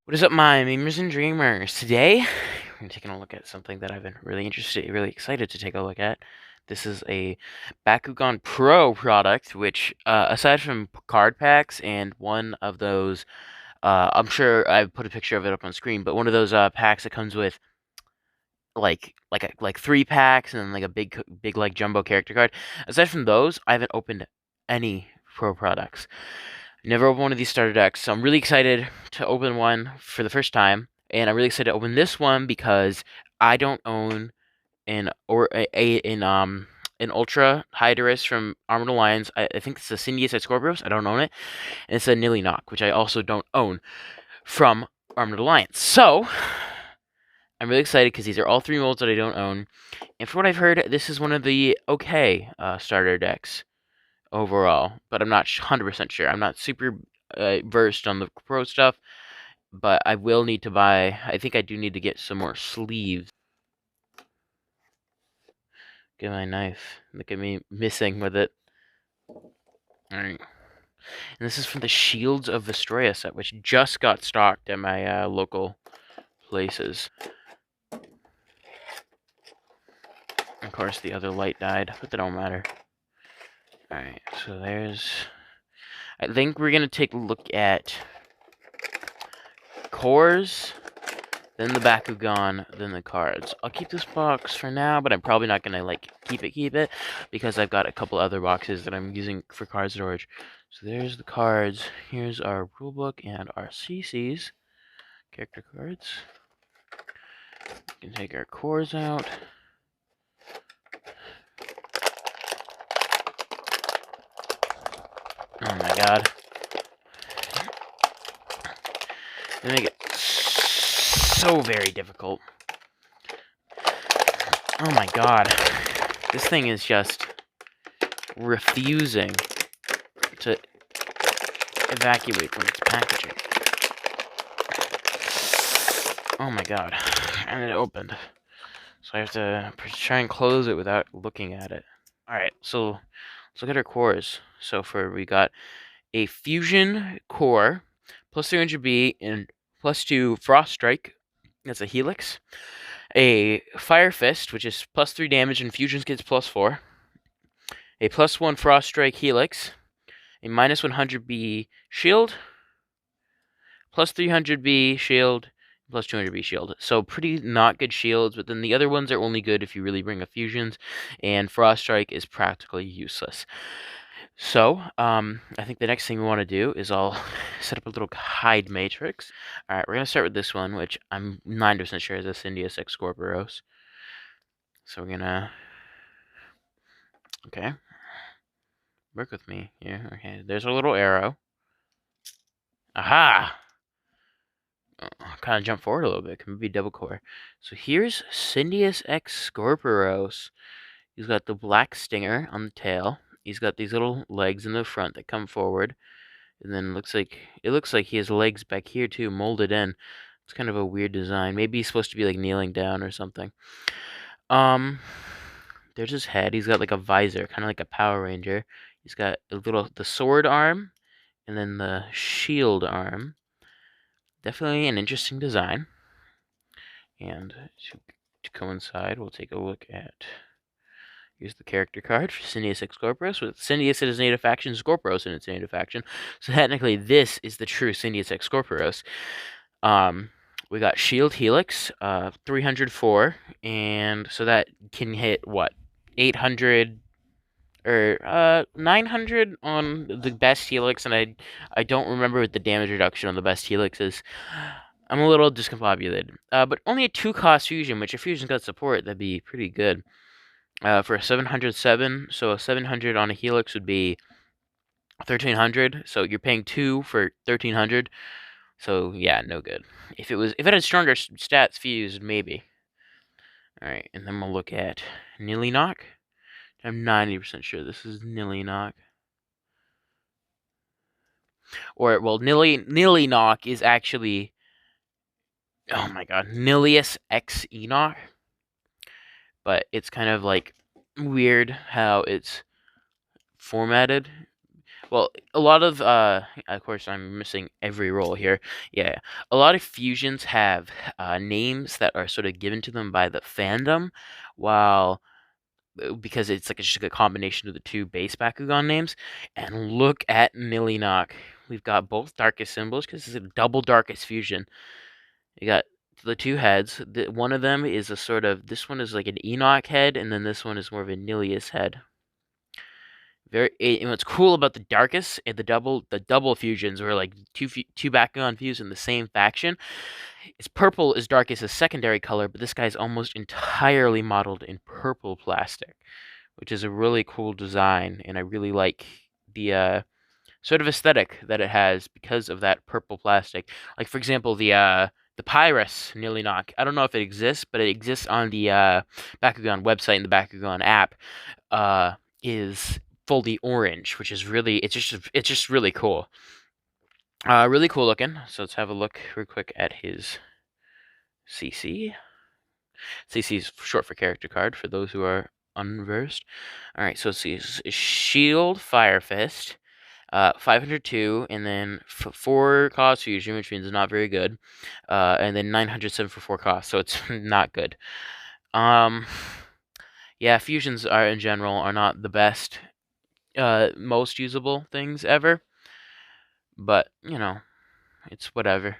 What is up, my memers and dreamers? Today, we're taking a look at something that I've been really excited to take a look at. This is a Bakugan Pro product, which, aside from card packs and one of those, I'm sure I put a picture of it up on screen, but one of those packs that comes with like 3 packs and then like a big like jumbo character card. Aside from those, I haven't opened any Pro products. Never opened one of these starter decks, so I'm really excited to open one for the first time, and I'm really excited to open this one because I don't own an Ultra Hydorous from Armored Alliance. I think it's a Syndius at Scorpios. I don't own it, and it's a Nilly Knock, which I also don't own from Armored Alliance. So I'm really excited because these are all 3 molds that I don't own, and for what I've heard, this is one of the okay starter decks overall, but I'm not 100% sure. I'm not super versed on the pro stuff, but I will need to buy. I think I do need to get some more sleeves. Get my knife. Look at me missing with it. Alright. And this is from the Shields of Vestroia set, which just got stocked at my local places. Of course, the other light died, but that don't matter. Alright, so there's... I think we're going to take a look at cores, then the Bakugan, then the cards. I'll keep this box for now, but I'm probably not gonna like keep it because I've got a couple other boxes that I'm using for card storage. So there's the cards. Here's our rulebook and our CCs, character cards. We can take our cores out. Oh my god. They make it so very difficult. Oh my god. This thing is just refusing to evacuate from its packaging. Oh my god. And it opened. So I have to try and close it without looking at it. Alright, so let's look at our cores. So we got a Fusion core, plus 300B, and plus 2 Frost Strike. That's a Helix. A Fire Fist, which is plus 3 damage, and Fusions gets plus 4. A plus 1 Frost Strike Helix. A minus 100B shield. Plus 300B shield. Plus 200B shield. So pretty not good shields, but then the other ones are only good if you really bring a Fusions, and Frost Strike is practically useless. So, I think the next thing we want to do is I'll set up a little hide matrix. Alright, we're going to start with this one, which I'm 9% sure is a Syndius X Scorpios. So we're going to... Okay. Work with me here. Okay, there's a little arrow. Aha! Kind of jump forward a little bit. Can be double core. So here's Syndius X Scorpios. He's got the black stinger on the tail. He's got these little legs in the front that come forward. And then it looks like he has legs back here too, molded in. It's kind of a weird design. Maybe he's supposed to be like kneeling down or something. There's his head. He's got like a visor, kind of like a Power Ranger. He's got the sword arm, and then the shield arm. Definitely an interesting design. And to coincide, we'll take a look at... Here's the character card for Syndius X Scorpios, with Syndius in its native faction, Scorpios in its native faction. So technically, this is the true Syndius X Scorpios. We got Shield Helix, 304, and so that can hit, what, 800 or 900 on the best Helix, and I don't remember what the damage reduction on the best Helix is. I'm a little discombobulated. But only a 2-cost fusion, which if fusion's got support, that'd be pretty good. For a 707, so a 700 on a Helix would be 1300. So you're paying 2 for 1300. So yeah, no good. If it had stronger stats fused, maybe. All right, and then we'll look at Nilly Knock. I'm 90% sure this is Nilly Knock. Or well, Nilly Knock is actually, oh my god, Nilius X Enoch. But it's kind of like weird how it's formatted. Well, a lot of course, I'm missing every role here. Yeah, a lot of fusions have names that are sort of given to them by the fandom, while because it's like just a combination of the two base Bakugan names. And look at Nillynock. We've got both darkest symbols because it's a double darkest fusion. You got the two heads. One of them is a sort of, this one is like an Enoch head, and then this one is more of a Nilius head. And what's cool about the darkest and the double fusions, where like two Bakugan fuse in the same faction, is purple is darkest as secondary color, but this guy's almost entirely modeled in purple plastic, which is a really cool design, and I really like the sort of aesthetic that it has because of that purple plastic. Like for example, the Pyrus Nillynock. I don't know if it exists, but it exists on the Bakugan website and the Bakugan app. Is fully orange, which is really it's just really cool. Really cool looking. So let's have a look real quick at his CC. CC is short for character card for those who are unversed. All right, so let's see. Shield, Fire Fist, 502, and then 4 cost fusion, which means it's not very good. And then 907 for 4 cost, so it's not good. Yeah, fusions are in general are not the best, most usable things ever, but you know, it's whatever.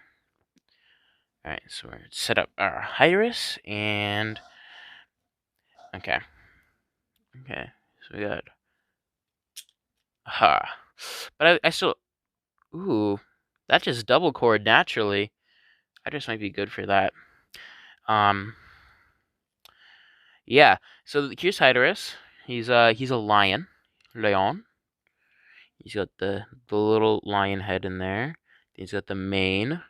All right, so we're set up our Hydorous and okay, so we got but I still ooh, that just double cord naturally. I just might be good for that. Um, yeah. So here's Hydorous. He's a lion, Leon. He's got the little lion head in there. He's got the mane.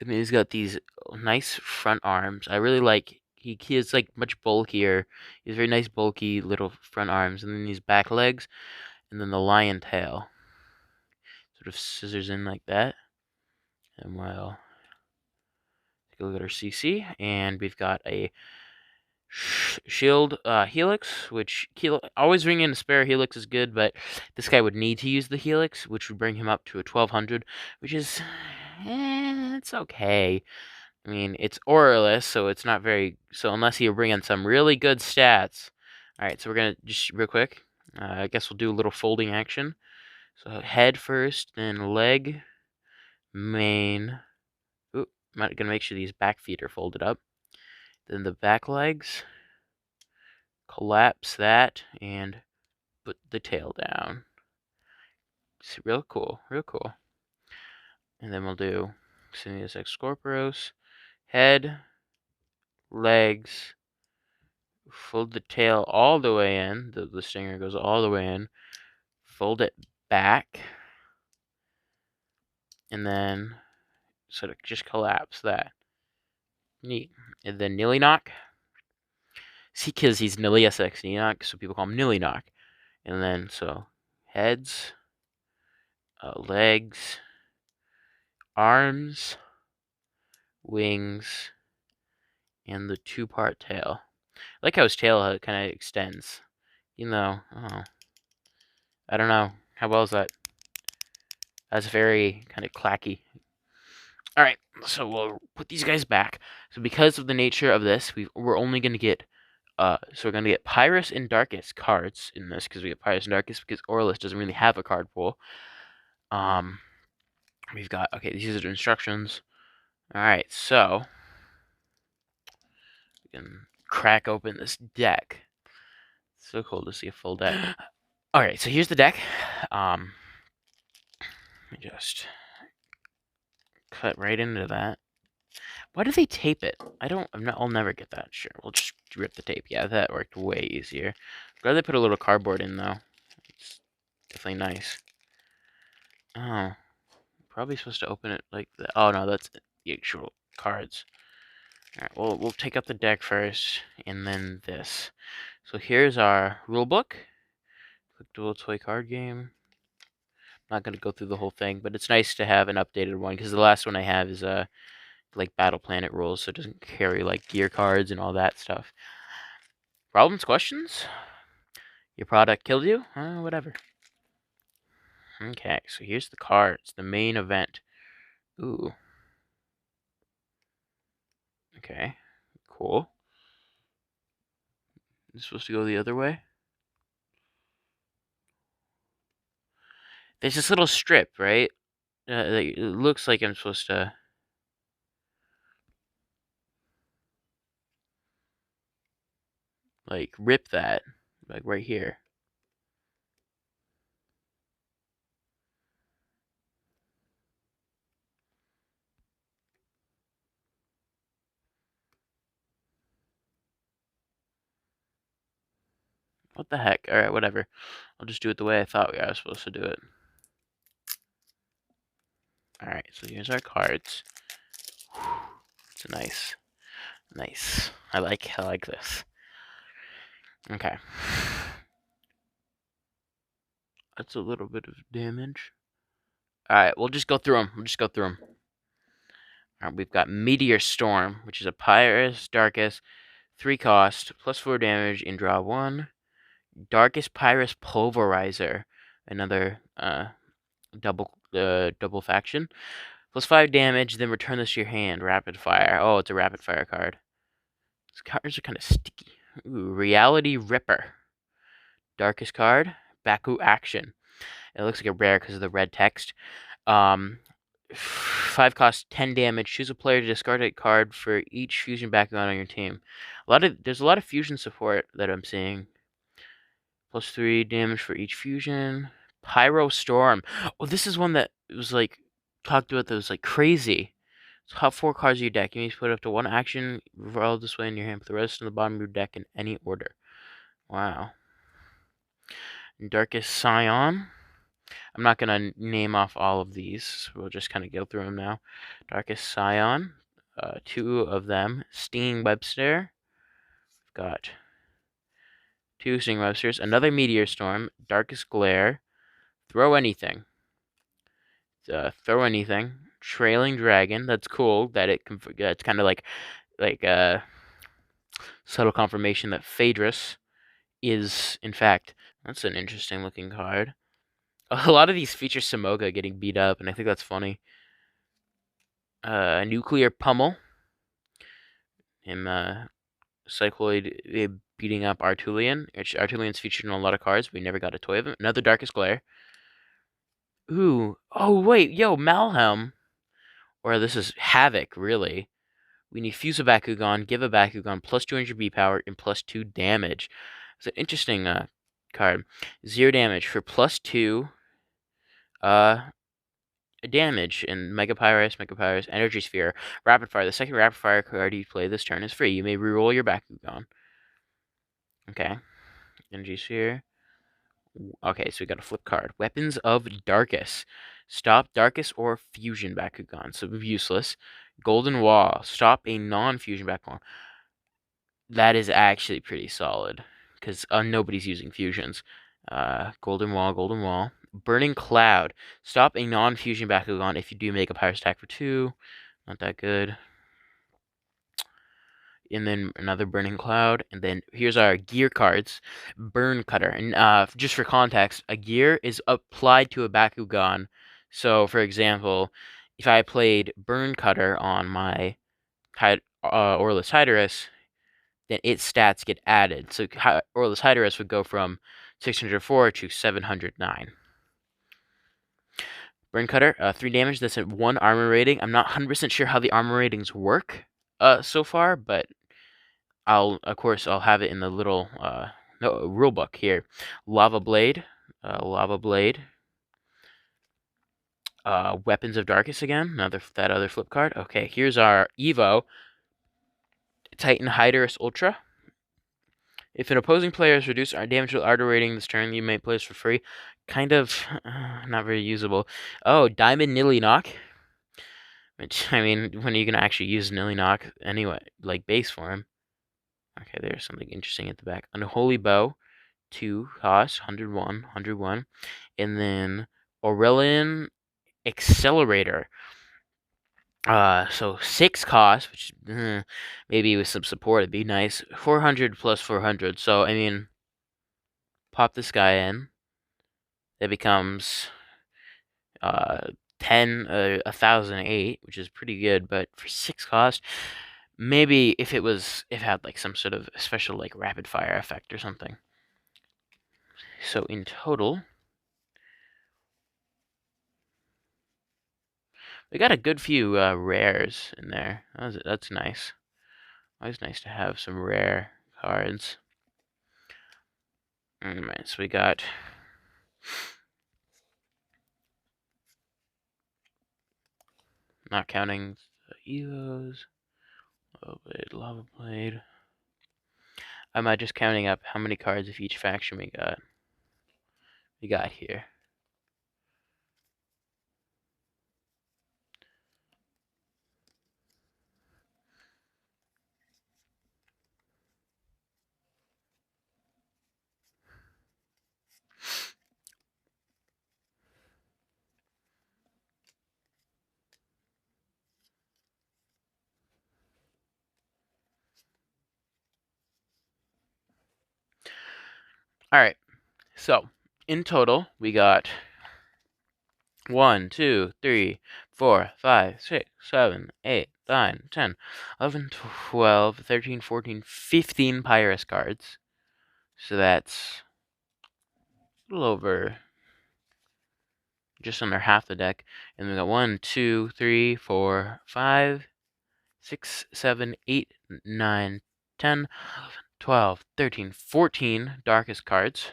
And then he's got these nice front arms. I really like he is like much bulkier. He has very nice bulky little front arms, and then these back legs, and then the lion tail. Sort of scissors in like that. And we'll take a look at our CC, and we've got a shield helix, which always bring in a spare helix is good, but this guy would need to use the helix, which would bring him up to a 1200, which is it's okay. I mean, it's Aurelus, so it's not very. So unless you bring in some really good stats. All right, so we're gonna just real quick. I guess we'll do a little folding action. So head first, then leg, mane. Ooh, I'm gonna make sure these back feet are folded up. Then the back legs. Collapse that and put the tail down. It's real cool, real cool. And then we'll do Sinius X Scorpios. Head, legs, fold the tail all the way in. The stinger goes all the way in. Fold it back. And then sort of just collapse that. Neat. And then Nillynock. See, because he's Nilius X Nillynock, so people call him Nillynock. And then, so, heads, legs, arms, wings, and the two-part tail. I like how his tail kind of extends. You know, oh, I don't know. How well is that? That's very kind of clacky. All right, so we'll put these guys back. So because of the nature of this, we're only going to get, so we're going to get Pyrus and Darkest cards in this, because we get Pyrus and Darkest, because Aurelus doesn't really have a card pool. We've got, okay, these are the instructions. All right, so we can crack open this deck. So cool to see a full deck. All right, so here's the deck. Let me just cut right into that. Why do they tape it? I'll never get that. Sure, we'll just rip the tape. Yeah, that worked way easier. Glad they put a little cardboard in though. It's definitely nice. Oh, probably supposed to open it like that. Oh no, that's the actual cards. All right, we'll take up the deck first, and then this. So here's our rule book. Quick dual toy card game. Not going to go through the whole thing, but it's nice to have an updated one, because the last one I have is like Battle Planet rules, so it doesn't carry like gear cards and all that stuff. Problems, questions? Your product killed you? Whatever. Okay, so here's the cards. The main event. Ooh. Okay. Cool. Is supposed to go the other way? There's this little strip, right? It looks like I'm supposed to... like, rip that. Like, right here. What the heck? Alright, whatever. I'll just do it the way I thought I was supposed to do it. Alright, so here's our cards. It's nice. Nice. I like this. Okay. That's a little bit of damage. Alright, we'll just go through them. Alright, we've got Meteor Storm, which is a Pyrus, Darkest, 3 cost, plus 4 damage, in draw 1. Darkest Pyrus Pulverizer, another double faction. Plus 5 damage, then return this to your hand. Rapid Fire. Oh, it's a Rapid Fire card. These cards are kind of sticky. Ooh, Reality Ripper. Darkest card, Baku Action. It looks like a rare because of the red text. 5 cost, 10 damage. Choose a player to discard a card for each fusion Bakugan on your team. There's a lot of fusion support that I'm seeing. Plus 3 damage for each fusion. Pyro Storm. Oh, this is one that was like talked about that was like crazy. Top 4 cards of your deck. You need to put up to 1 action, roll this way in your hand, put the rest in the bottom of your deck in any order. Wow. Darkest Scion. I'm not going to name off all of these, so we'll just kind of go through them now. Darkest Scion. 2 of them. Stinging Webster. Got 2 Stinging Websters. Another Meteor Storm. Darkest Glare. Throw Anything. Throw Anything. Trailing Dragon. That's cool. It's kind of like subtle confirmation that Phaedrus is, in fact, that's an interesting looking card. A lot of these feature Samoga getting beat up, and I think that's funny. Nuclear Pummel. Him, Cycloid beating up Artulian. Artulian's featured in a lot of cards, but we never got a toy of him. Another Darkest Glare. Ooh. Oh, wait. Yo, Malhelm. Or this is Havoc, really. We need Fuse a Bakugan, give a Bakugan plus 200 B power and plus 2 damage. It's an interesting card. 0 damage for plus 2 damage in Mega Pyrus, Energy Sphere, Rapid Fire. The second Rapid Fire card you play this turn is free. You may reroll your Bakugan. Okay. Energy Sphere. Okay, so we got a flip card. Weapons of Darkest. Stop Darkest or Fusion Bakugan. So useless. Golden Wall. Stop a non-fusion Bakugan. That is actually pretty solid. Because nobody's using fusions. Golden Wall. Burning Cloud. Stop a non-fusion Bakugan if you do make a Pyrus attack for 2. Not that good. And then another Burning Cloud. And then here's our gear cards. Burn Cutter. And just for context, a gear is applied to a Bakugan. So, for example, if I played Burn Cutter on my Aurelus Hydorous, then its stats get added. So Aurelus Hydorous would go from 604 to 709. Burn Cutter, 3 damage. That's at 1 armor rating. I'm not 100% sure how the armor ratings work so far, but I'll have it in the little rule book here. Lava Blade. Weapons of Darkest again. That other flip card. Okay, here's our Evo. Titan Hydorous Ultra. If an opposing player has reduced our damage with Ardor rating this turn, you may play this for free. Kind of not very usable. Oh, Diamond Nilly Knock. Which, I mean, when are you going to actually use Nilly Knock anyway? Like base form. Okay, there's something interesting at the back. Unholy Bow. 2 cost. 101. And then Aurelian Accelerator. So 6 cost, which maybe with some support it'd be nice. 400 plus 400. So I mean, pop this guy in. That becomes 1,008, which is pretty good, but for 6 cost, maybe if it had like some sort of special like rapid fire effect or something. So in total, we got a good few rares in there. That's nice. Always nice to have some rare cards. Alright, so we got not counting the Evos, Lava Blade. I'm just counting up how many cards of each faction we got here. Alright, so in total, we got 1, 2, 3, 4, 5, 6, 7, 8, 9, 10, 11, 12, 13, 14, 15 Pyrus cards. So that's a little over, just under half the deck. And we got 1, 2, 3, 4, 5, 6, 7, 8, 9, 10, 12, 13, 14 Darkest cards.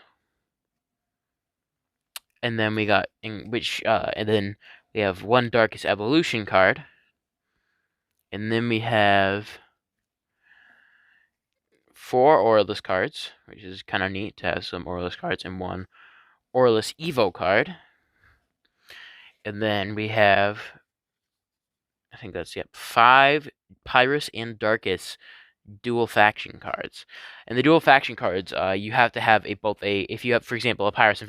And then we got, and then we have 1 Darkest Evolution card. And then we have 4 Aurelus cards, which is kind of neat to have some Aurelus cards and 1 Aurelus Evo card. And then we have, I think that's, 5 Pyrus and Darkest dual faction cards. And the dual faction cards, you have to have if you have, for example, a Pyrus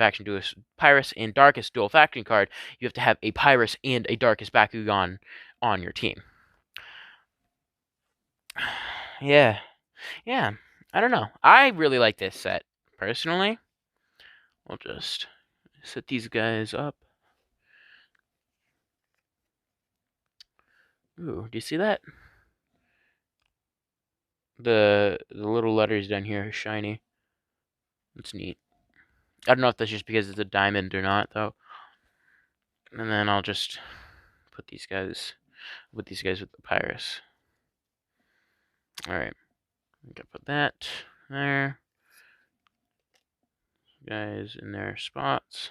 and Darkest dual faction card, you have to have a Pyrus and a Darkest Bakugan on your team. Yeah. I don't know. I really like this set, personally. We'll just set these guys up. Ooh, do you see that? The little letters down here are shiny. That's neat. I don't know if that's just because it's a diamond or not, though. And then I'll just put these guys with the Pyrus. Alright. I'm gonna put that there. Guys in their spots.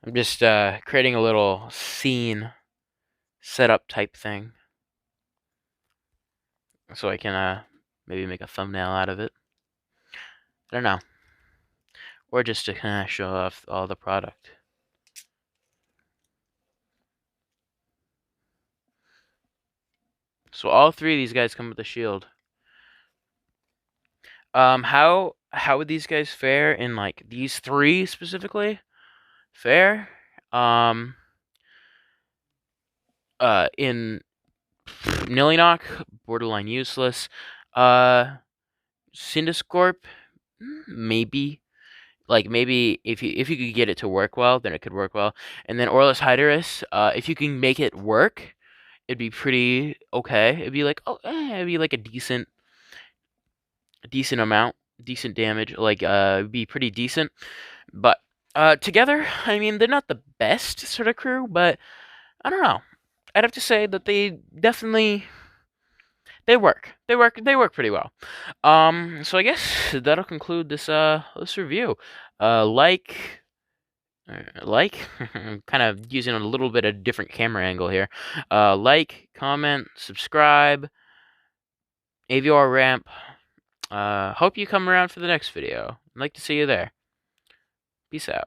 I'm just creating a little scene setup type thing. So I can maybe make a thumbnail out of it. I don't know. Or just to kind of show off all the product. So all 3 of these guys come with a shield. How would these guys fare in like these 3 specifically? Fair. In Nilinock, borderline useless. Cindiscorp, maybe. Like maybe if you could get it to work well, then it could work well. And then Aurelus Hydorous, if you can make it work, it'd be pretty okay. It'd be like it'd be like a decent amount, decent damage. Like it'd be pretty decent. But together, I mean, they're not the best sort of crew, but I don't know. I'd have to say that they definitely they work. They work pretty well. So I guess that'll conclude this review. Like I'm kind of using a little bit of different camera angle here. Like, comment, subscribe, AVR ramp. Hope you come around for the next video. I'd like to see you there. Peace out.